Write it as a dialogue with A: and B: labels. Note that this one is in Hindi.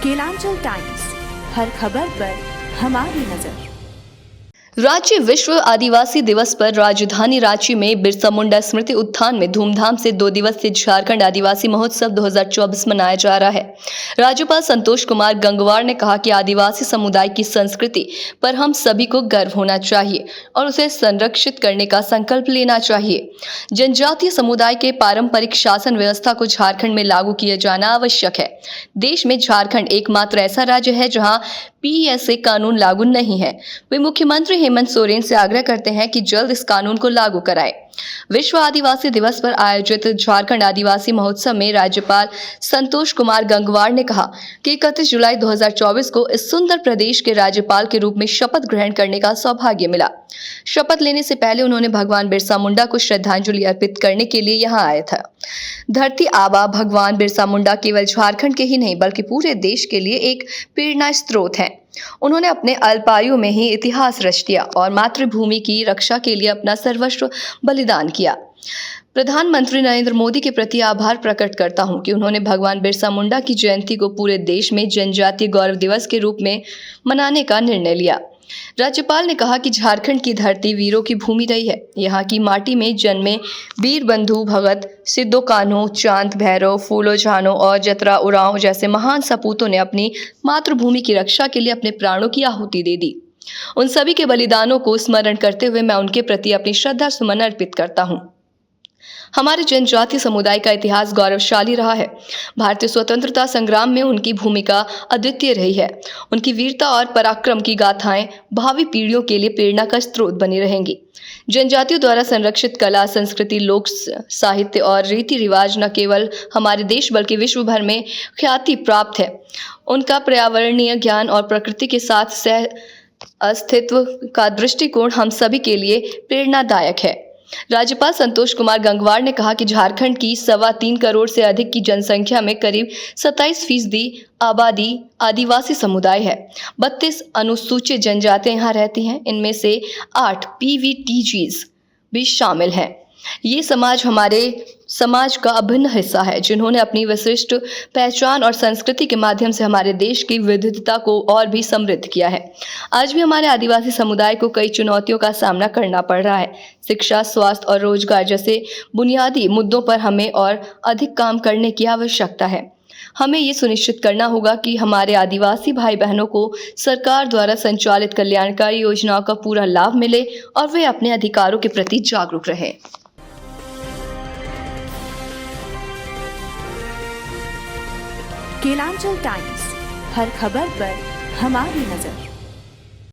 A: केलांचल टाइम्स, हर खबर पर हमारी नजर।
B: राज्य विश्व आदिवासी दिवस पर राजधानी रांची में बिरसा मुंडा स्मृति उद्यान में धूमधाम से 2 दिवसीय झारखंड आदिवासी महोत्सव 2024 मनाया जा रहा है। राज्यपाल संतोष कुमार गंगवार ने कहा कि आदिवासी समुदाय की संस्कृति पर हम सभी को गर्व होना चाहिए और उसे संरक्षित करने का संकल्प लेना चाहिए। जनजातीय समुदाय के पारंपरिक शासन व्यवस्था को झारखंड में लागू किया जाना आवश्यक है। देश में झारखंड एकमात्र ऐसा राज्य है जहां पीएसए कानून लागू नहीं है। वे मुख्यमंत्री हेमंत सोरेन से आग्रह करते हैं कि जल्द इस कानून को लागू कराएं। विश्व आदिवासी दिवस पर आयोजित झारखंड आदिवासी महोत्सव में राज्यपाल संतोष कुमार गंगवार ने कहा कि 31 जुलाई 2024 को इस सुंदर प्रदेश के राज्यपाल के रूप में शपथ ग्रहण करने का सौभाग्य मिला। शपथ लेने से पहले उन्होंने भगवान बिरसा मुंडा को श्रद्धांजलि अर्पित करने के लिए यहाँ आया था। धरती आबा भगवान बिरसा मुंडा केवल झारखंड के ही नहीं बल्कि पूरे देश के लिए एक प्रेरणा स्रोत हैं। उन्होंने अपने अल्पायु में ही इतिहास रच दिया और मातृभूमि की रक्षा के लिए अपना सर्वस्व बलिदान किया। प्रधानमंत्री नरेंद्र मोदी के प्रति आभार प्रकट करता हूं कि उन्होंने भगवान बिरसा मुंडा की जयंती को पूरे देश में जनजातीय गौरव दिवस के रूप में मनाने का निर्णय लिया। राज्यपाल ने कहा कि झारखंड की धरती वीरों की भूमि रही है। यहाँ की माटी में जन्मे वीर बंधु भगत सिद्धो कान्हो, चांद भैरव, फूलो झानो और जतरा उरांव जैसे महान सपूतों ने अपनी मातृभूमि की रक्षा के लिए अपने प्राणों की आहुति दे दी। उन सभी के बलिदानों को स्मरण करते हुए मैं उनके प्रति अपनी श्रद्धा सुमन अर्पित करता हूँ। हमारे जनजातीय समुदाय का इतिहास गौरवशाली रहा है। भारतीय स्वतंत्रता संग्राम में उनकी भूमिका अद्वितीय रही है। उनकी वीरता और पराक्रम की गाथाएं भावी पीढ़ियों के लिए प्रेरणा का स्रोत बनी रहेंगी। जनजातियों द्वारा संरक्षित कला, संस्कृति, लोक साहित्य और रीति रिवाज न केवल हमारे देश बल्कि विश्व भर में ख्याति प्राप्त है। उनका पर्यावरणीय ज्ञान और प्रकृति के साथ सह अस्तित्व का दृष्टिकोण हम सभी के लिए प्रेरणादायक है। राज्यपाल संतोष कुमार गंगवार ने कहा कि झारखंड की 3.25 करोड़ से अधिक की जनसंख्या में करीब 27% आबादी आदिवासी समुदाय है। 32 अनुसूचित जनजातियां यहाँ रहती हैं। इनमें से 8 पीवीटीजीज भी शामिल हैं। ये समाज हमारे समाज का अभिन्न हिस्सा है, जिन्होंने अपनी विशिष्ट पहचान और संस्कृति के माध्यम से हमारे देश की विविधता को और भी समृद्ध किया है। आज भी हमारे आदिवासी समुदाय को कई चुनौतियों का सामना करना पड़ रहा है। शिक्षा, स्वास्थ्य और रोजगार जैसे बुनियादी मुद्दों पर हमें और अधिक काम करने की आवश्यकता है। हमें ये सुनिश्चित करना होगा कि हमारे आदिवासी भाई बहनों को सरकार द्वारा संचालित कल्याणकारी योजनाओं का पूरा लाभ मिले और वे अपने अधिकारों के प्रति जागरूक रहें।
A: केलांचल टाइम्स, हर खबर पर हमारी नजर।